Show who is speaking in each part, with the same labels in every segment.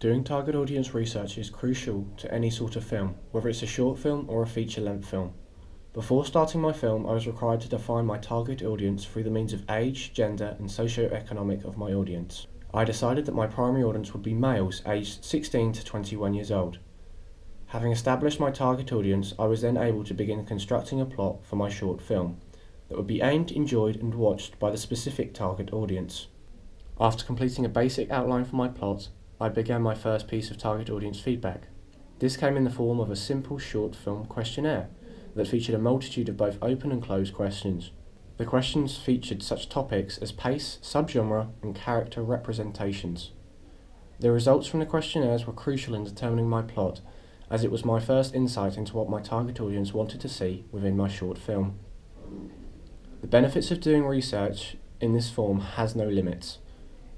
Speaker 1: Doing target audience research is crucial to any sort of film, whether it's a short film or a feature-length film. Before starting my film, I was required to define my target audience through the means of age, gender, and socio-economic of my audience. I decided that my primary audience would be males aged 16 to 21 years old. Having established my target audience, I was then able to begin constructing a plot for my short film that would be aimed, enjoyed, and watched by the specific target audience. After completing a basic outline for my plot, I began my first piece of target audience feedback. This came in the form of a simple short film questionnaire that featured a multitude of both open and closed questions. The questions featured such topics as pace, subgenre, and character representations. The results from the questionnaires were crucial in determining my plot, as it was my first insight into what my target audience wanted to see within my short film. The benefits of doing research in this form has no limits.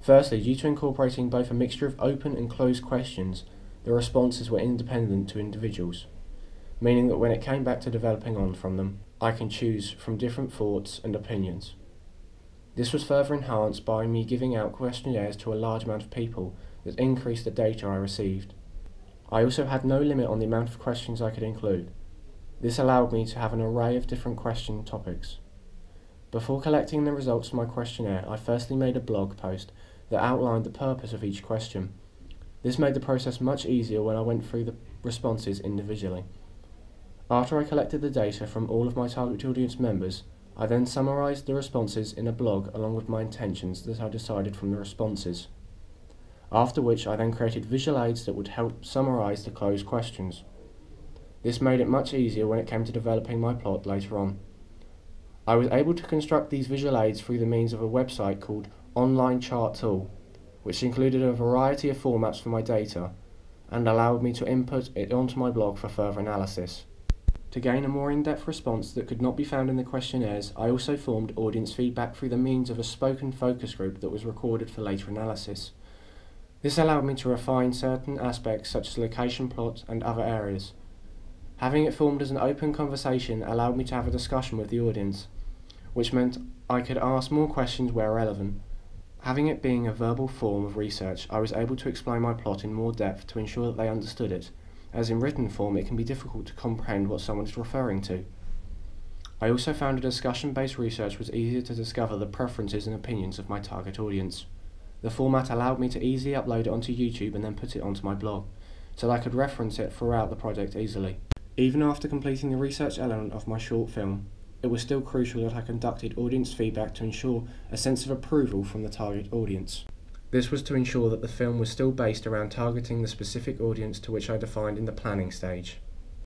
Speaker 1: Firstly, due to incorporating both a mixture of open and closed questions, the responses were independent to individuals, meaning that when it came back to developing on from them, I can choose from different thoughts and opinions. This was further enhanced by me giving out questionnaires to a large amount of people that increased the data I received. I also had no limit on the amount of questions I could include. This allowed me to have an array of different question topics. Before collecting the results of my questionnaire, I firstly made a blog post that outlined the purpose of each question. This made the process much easier when I went through the responses individually. After I collected the data from all of my target audience members, I then summarised the responses in a blog along with my intentions that I decided from the responses. After which I then created visual aids that would help summarise the closed questions. This made it much easier when it came to developing my plot later on. I was able to construct these visual aids through the means of a website called Online Chart Tool, which included a variety of formats for my data and allowed me to input it onto my blog for further analysis. To gain a more in-depth response that could not be found in the questionnaires, I also formed audience feedback through the means of a spoken focus group that was recorded for later analysis. This allowed me to refine certain aspects such as location plot and other areas. Having it formed as an open conversation allowed me to have a discussion with the audience, which meant I could ask more questions where relevant. Having it being a verbal form of research, I was able to explain my plot in more depth to ensure that they understood it, as in written form it can be difficult to comprehend what someone is referring to. I also found a discussion-based research was easier to discover the preferences and opinions of my target audience. The format allowed me to easily upload it onto YouTube and then put it onto my blog, so that I could reference it throughout the project easily. Even after completing the research element of my short film, it was still crucial that I conducted audience feedback to ensure a sense of approval from the target audience. This was to ensure that the film was still based around targeting the specific audience to which I defined in the planning stage.